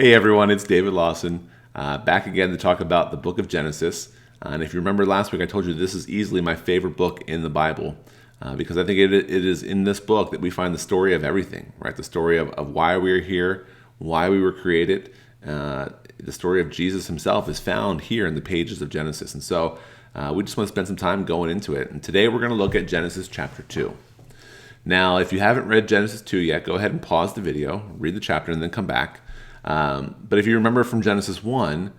Hey everyone, it's David Lawson, back again to talk about the book of Genesis. And if you remember last week, I told you this is easily my favorite book in the Bible because I think it is in this book that we find the story of everything, right? The story of why we are here, why we were created. The story of Jesus himself is found here in the pages of Genesis. And so we just want to spend some time going into it. And today we're going to look at Genesis chapter 2. Now, if you haven't read Genesis 2 yet, go ahead and pause the video, read the chapter, and then come back. But if you remember from Genesis 1,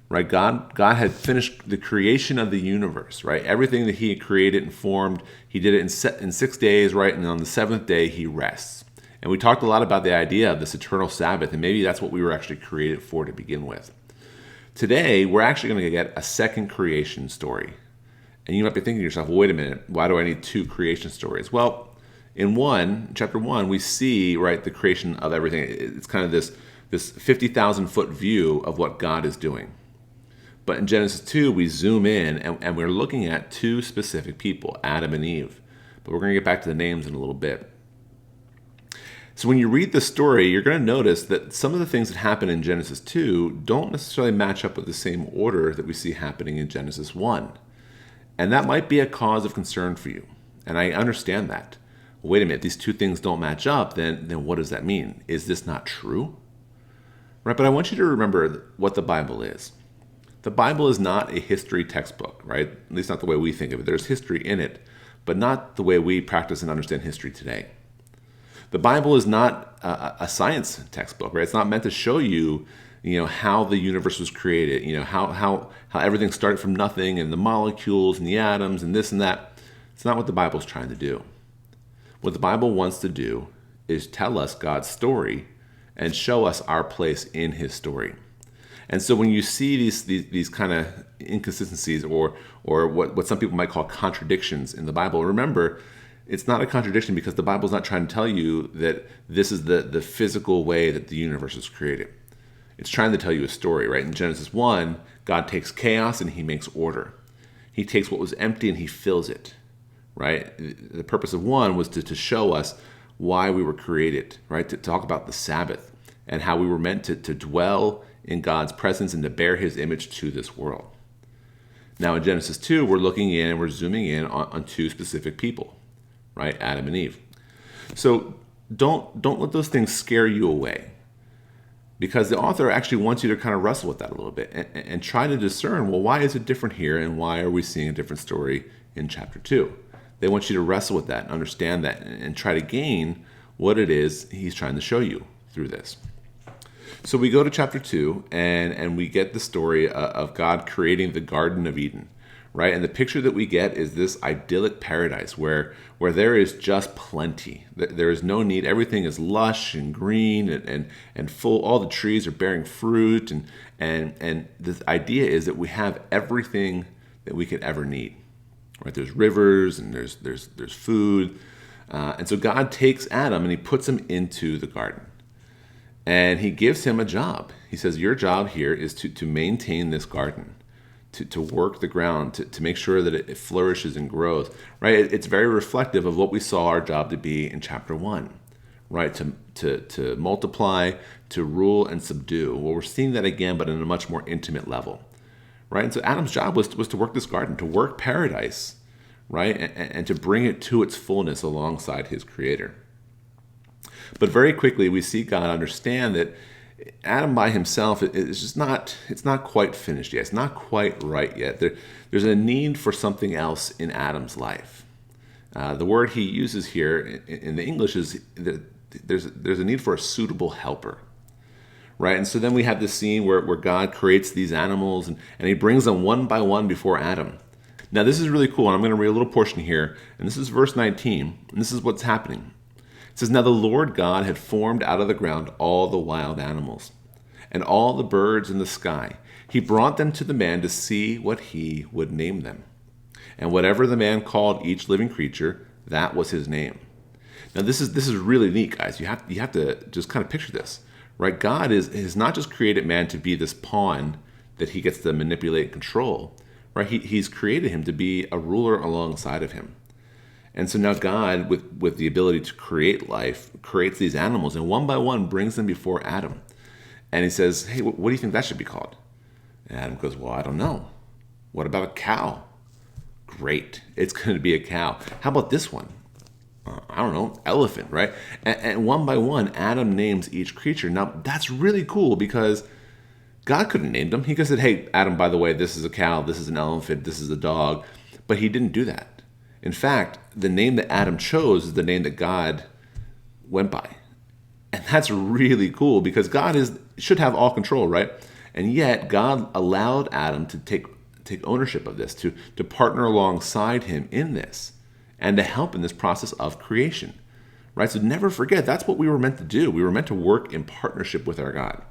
right, God had finished the creation of the universe, right? Everything that he had created and formed, he did it in 6 days, right? And on the seventh day, he rests. And we talked a lot about the idea of this eternal Sabbath, and maybe that's what we were actually created for to begin with. Today, we're actually going to get a second creation story. And you might be thinking to yourself, well, wait a minute, why do I need two creation stories? Well, in chapter 1, we see, right, the creation of everything. It's kind of this 50,000 foot view of what God is doing. But in Genesis 2, we zoom in and we're looking at two specific people, Adam and Eve. But we're going to get back to the names in a little bit. So when you read the story, you're going to notice that some of the things that happen in Genesis 2 don't necessarily match up with the same order that we see happening in Genesis 1. And that might be a cause of concern for you. And I understand that. Wait a minute, these two things don't match up, then what does that mean? Is this not true? Right, but I want you to remember what the Bible is. The Bible is not a history textbook, right? At least not the way we think of it. There's history in it, but not the way we practice and understand history today. The Bible is not a science textbook, right? It's not meant to show you, how the universe was created, how everything started from nothing and the molecules and the atoms and this and that. It's not what the Bible's trying to do. What the Bible wants to do is tell us God's story and show us our place in his story. And so when you see these kind of inconsistencies or what some people might call contradictions in the Bible, remember, it's not a contradiction because the Bible's not trying to tell you that this is the physical way that the universe was created. It's trying to tell you a story, right? In Genesis 1, God takes chaos and he makes order. He takes what was empty and he fills it, right? The purpose of 1 was to show us why we were created, right? To talk about the Sabbath and how we were meant to dwell in God's presence and to bear his image to this world. Now in Genesis 2, we're looking in and we're zooming in on two specific people, right? Adam and Eve. So don't let those things scare you away, because the author actually wants you to kind of wrestle with that a little bit and try to discern, well, why is it different here and why are we seeing a different story in chapter 2? They want you to wrestle with that and understand that and try to gain what it is he's trying to show you through this. So we go to chapter 2 and we get the story of God creating the Garden of Eden, right? And the picture that we get is this idyllic paradise where there is just plenty. There is no need. Everything is lush and green and full. All the trees are bearing fruit. And the idea is that we have everything that we could ever need. Right, there's rivers and there's food, and so God takes Adam and he puts him into the garden, and he gives him a job. He says, your job here is to maintain this garden, to work the ground, to make sure that it flourishes and grows. Right, it's very reflective of what we saw our job to be in chapter 1. Right, to multiply, to rule and subdue. Well, we're seeing that again, but in a much more intimate level. Right? And so Adam's job was to work this garden, to work paradise, right? And to bring it to its fullness alongside his creator. But very quickly we see God understand that Adam by himself is just it's not quite finished yet. It's not quite right yet. There's a need for something else in Adam's life. The word he uses here in the English is that there's a need for a suitable helper. Right, and so then we have this scene where God creates these animals and he brings them one by one before Adam. Now this is really cool, and I'm going to read a little portion here, and this is verse 19, and this is what's happening. It says, now the Lord God had formed out of the ground all the wild animals and all the birds in the sky. He brought them to the man to see what he would name them. And whatever the man called each living creature, that was his name. Now this is really neat, guys. You have to just kind of picture this. Right, God has not just created man to be this pawn that he gets to manipulate and control. Right, he's created him to be a ruler alongside of him. And so now God, with the ability to create life, creates these animals and one by one brings them before Adam. And he says, hey, what do you think that should be called? And Adam goes, well, I don't know. What about a cow? Great. It's going to be a cow. How about this one? I don't know, elephant, right? And one by one, Adam names each creature. Now, that's really cool because God could have named them. He could have said, hey, Adam, by the way, this is a cow, this is an elephant, this is a dog. But he didn't do that. In fact, the name that Adam chose is the name that God went by. And that's really cool because God should have all control, right? And yet, God allowed Adam to take ownership of this, to partner alongside him in this, and to help in this process of creation, right? So never forget, that's what we were meant to do. We were meant to work in partnership with our God,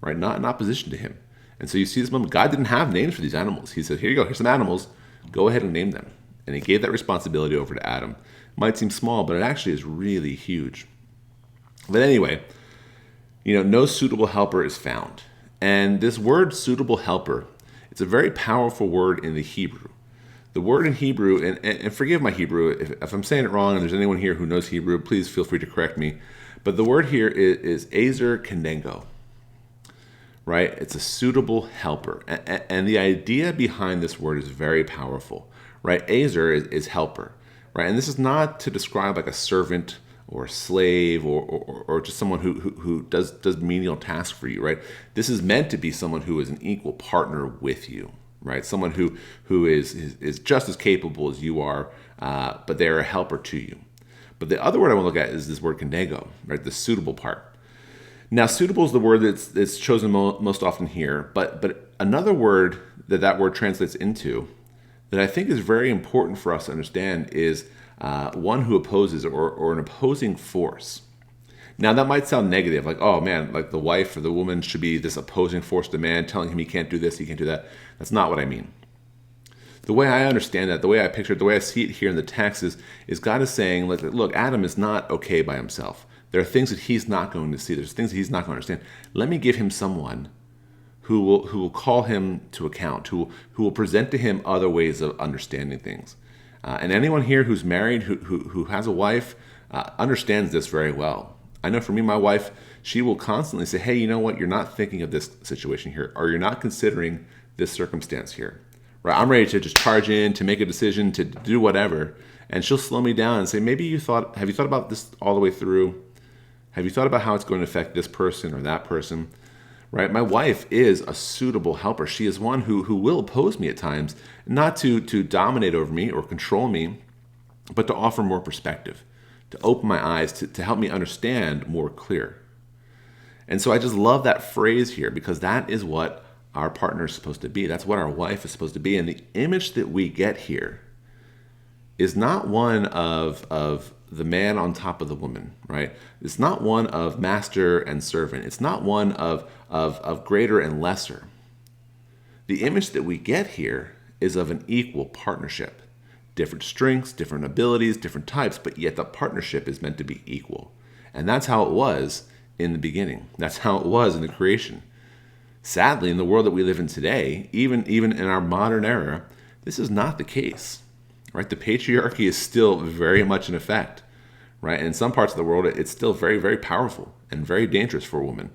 right? Not in opposition to him. And so you see this moment, God didn't have names for these animals. He said, here you go, here's some animals, go ahead and name them. And he gave that responsibility over to Adam. It might seem small, but it actually is really huge. But anyway, no suitable helper is found. And this word suitable helper, it's a very powerful word in the Hebrew. The word in Hebrew, and forgive my Hebrew, if I'm saying it wrong and there's anyone here who knows Hebrew, please feel free to correct me. But the word here is ezer kenegdo, right? It's a suitable helper. And the idea behind this word is very powerful, right? Ezer is helper, right? And this is not to describe like a servant or a slave or just someone who does menial tasks for you, right? This is meant to be someone who is an equal partner with you, right? Someone who is just as capable as you are, but they're a helper to you. But the other word I want to look at is this word kenego, right? The suitable part. Now, suitable is the word that's chosen most often here, but another word that word translates into that I think is very important for us to understand is one who opposes or an opposing force. Now, that might sound negative, like, oh man, like the wife or the woman should be this opposing force to man, telling him he can't do this, he can't do that. That's not what I mean. The way I understand that, the way I picture it, the way I see it here in the text is God is saying, look, Adam is not okay by himself. There are things that he's not going to see. There's things that he's not going to understand. Let me give him someone who will call him to account, who will present to him other ways of understanding things. And anyone here who's married, who has a wife, understands this very well. I know for me, my wife, she will constantly say, hey, you know what? You're not thinking of this situation here, or you're not considering this circumstance here. Right? I'm ready to just charge in, to make a decision, to do whatever. And she'll slow me down and say, have you thought about this all the way through? Have you thought about how it's going to affect this person or that person? Right? My wife is a suitable helper. She is one who will oppose me at times, not to dominate over me or control me, but to offer more perspective, to open my eyes, to help me understand more clear. And so I just love that phrase here because that is what our partner is supposed to be. That's what our wife is supposed to be. And the image that we get here is not one of the man on top of the woman, right? It's not one of master and servant. It's not one of greater and lesser. The image that we get here is of an equal partnership. Different strengths, different abilities, different types, but yet the partnership is meant to be equal. And that's how it was in the beginning. That's how it was in the creation. Sadly, in the world that we live in today, even in our modern era, this is not the case, right? The patriarchy is still very much in effect, right? And in some parts of the world, it's still very, very powerful and very dangerous for a woman.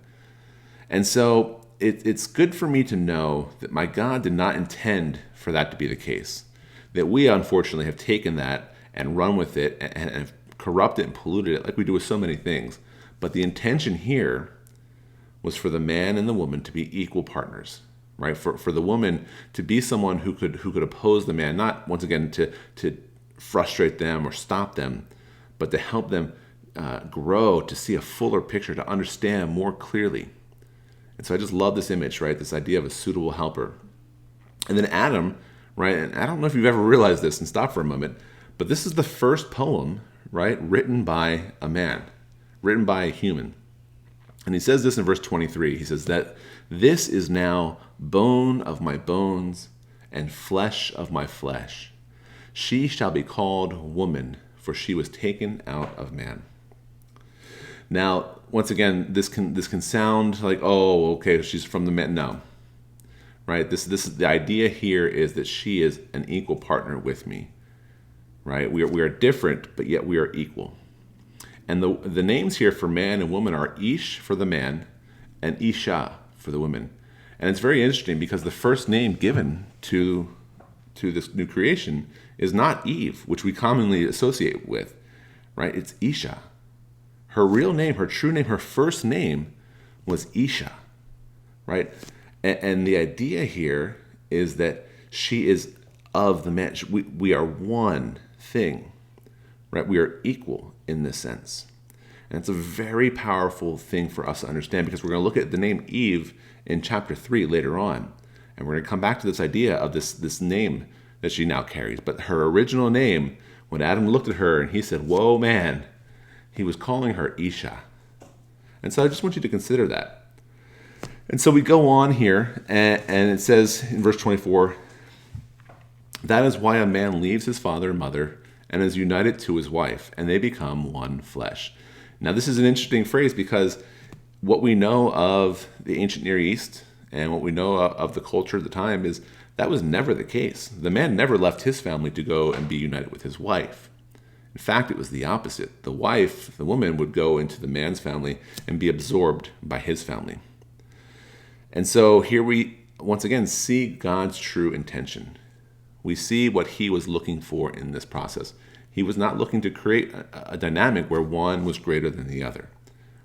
And so it's good for me to know that my God did not intend for that to be the case. That we, unfortunately, have taken that and run with it and have corrupted and polluted it like we do with so many things. But the intention here was for the man and the woman to be equal partners, right? For the woman to be someone who could oppose the man, not, once again, to frustrate them or stop them, but to help them grow, to see a fuller picture, to understand more clearly. And so I just love this image, right? This idea of a suitable helper. And then Adam, right? And I don't know if you've ever realized this, and stop for a moment, but this is the first poem, right? Written by a man, written by a human. And he says this in verse 23. He says that this is now bone of my bones and flesh of my flesh. She shall be called woman, for she was taken out of man. Now, once again, this can sound like, oh, okay, she's from the man. No, right? This is the idea here is that she is an equal partner with me, right? We are different, but yet we are equal. And the names here for man and woman are Ish for the man, and Isha for the women. And it's very interesting because the first name given to this new creation is not Eve, which we commonly associate with, right? It's Isha. Her real name, her true name, her first name was Isha, right? And the idea here is that she is of the man. We are one thing, right? We are equal in this sense. And it's a very powerful thing for us to understand because we're going to look at the name Eve in chapter 3 later on. And we're going to come back to this idea of this name that she now carries. But her original name, when Adam looked at her and he said, "Whoa, man," he was calling her Isha. And so I just want you to consider that. And so we go on here, and it says in verse 24, "That is why a man leaves his father and mother and is united to his wife, and they become one flesh." Now, this is an interesting phrase because what we know of the ancient Near East and what we know of the culture at the time is that was never the case. The man never left his family to go and be united with his wife. In fact, it was the opposite. The wife, the woman, would go into the man's family and be absorbed by his family. And so here we, once again, see God's true intention. We see what he was looking for in this process. He was not looking to create a dynamic where one was greater than the other,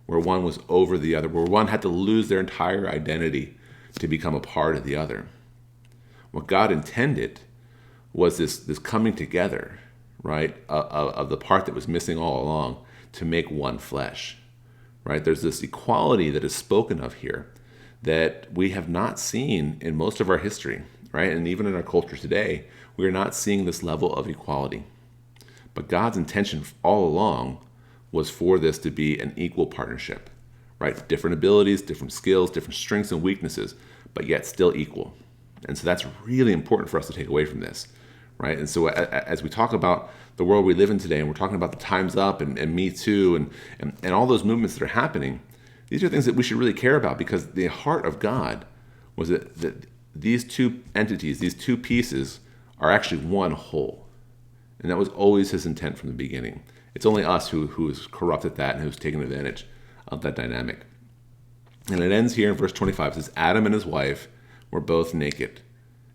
where one was over the other, where one had to lose their entire identity to become a part of the other. What God intended was this coming together, right, of the part that was missing all along to make one flesh, right? There's this equality that is spoken of here that we have not seen in most of our history, right? And even in our culture today, we are not seeing this level of equality. But God's intention all along was for this to be an equal partnership, right? Different abilities, different skills, different strengths and weaknesses, but yet still equal. And so that's really important for us to take away from this, right? And so as we talk about the world we live in today, and we're talking about the Time's Up and Me Too and all those movements that are happening, these are things that we should really care about because the heart of God was that these two entities, these two pieces, are actually one whole. And that was always his intent from the beginning. It's only us who has corrupted that and who's taken advantage of that dynamic. And it ends here in verse 25. It says, "Adam and his wife were both naked,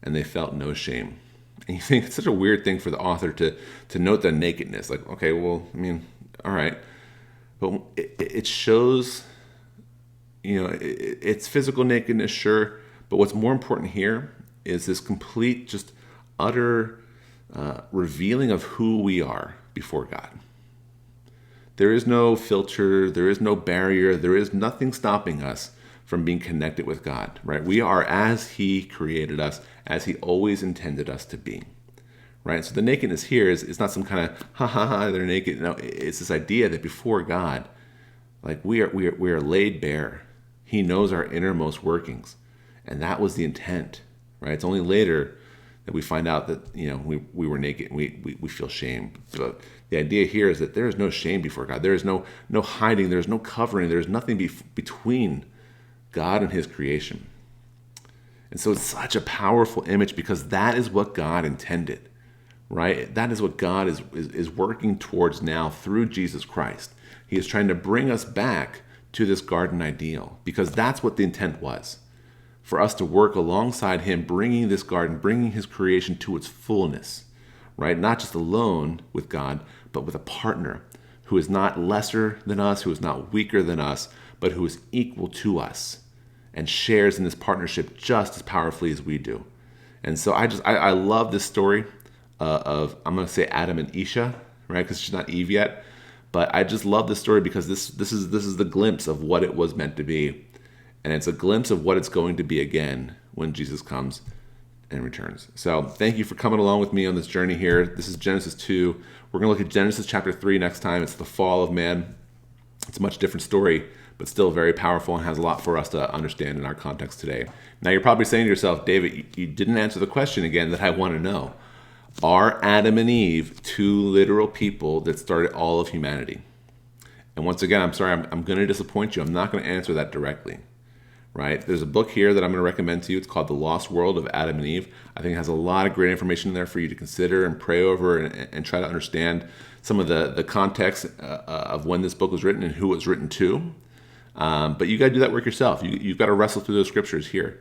and they felt no shame." And you think it's such a weird thing for the author to note the nakedness. Like, okay, well, I mean, all right. But it shows, it's physical nakedness, sure. But what's more important here is this complete, just utter revealing of who we are before God. There is no filter, there is no barrier, there is nothing stopping us from being connected with God, right? We are as he created us, as he always intended us to be, right? So the nakedness here is not some kind of, they're naked. No, it's this idea that before God, like we are laid bare. He knows our innermost workings. And that was the intent, right? It's only later that we find out that, we were naked and we feel shame. But the idea here is that there is no shame before God. There is no hiding. There is no covering. There is nothing between God and his creation. And so it's such a powerful image because that is what God intended, right? That is what God is working towards now through Jesus Christ. He is trying to bring us back to this garden ideal because that's what the intent was. For us to work alongside him, bringing this garden, bringing his creation to its fullness, right? Not just alone with God, but with a partner who is not lesser than us, who is not weaker than us, but who is equal to us and shares in this partnership just as powerfully as we do. And so I love this story of, I'm going to say Adam and Isha, right? Because she's not Eve yet. But I just love this story because this is the glimpse of what it was meant to be. And it's a glimpse of what it's going to be again when Jesus comes and returns. So thank you for coming along with me on this journey here. This is Genesis 2. We're going to look at Genesis chapter 3 next time. It's the fall of man. It's a much different story, but still very powerful and has a lot for us to understand in our context today. Now you're probably saying to yourself, David, you didn't answer the question again that I want to know. Are Adam and Eve two literal people that started all of humanity? And once again, I'm sorry, I'm going to disappoint you. I'm not going to answer that directly. Right? There's a book here that I'm going to recommend to you. It's called The Lost World of Adam and Eve. I think it has a lot of great information in there for you to consider and pray over and try to understand some of the context of when this book was written and who it was written to. But you got to do that work yourself. You've got to wrestle through those scriptures here.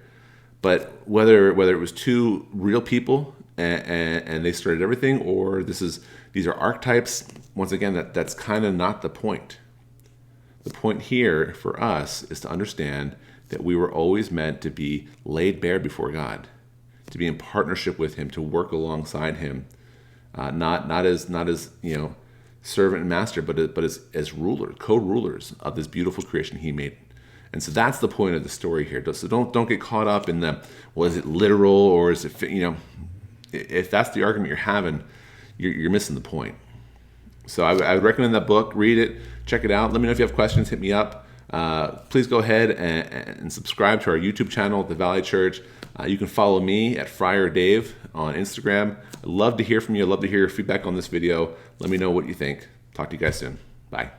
But whether it was two real people and they started everything, or these are archetypes, once again, that's kind of not the point. The point here for us is to understand that we were always meant to be laid bare before God, to be in partnership with Him, to work alongside Him, not as servant and master, but as rulers, co-rulers of this beautiful creation He made. And so that's the point of the story here. So don't get caught up in is it literal, or is it, if that's the argument you're having, you're missing the point. So I would recommend that book. Read it, check it out. Let me know if you have questions. Hit me up. Please go ahead and subscribe to our YouTube channel at the Valley Church. You can follow me at Friar Dave on Instagram. I'd love to hear from you. I'd love to hear your feedback on this video. Let me know what you think. Talk to you guys soon. Bye.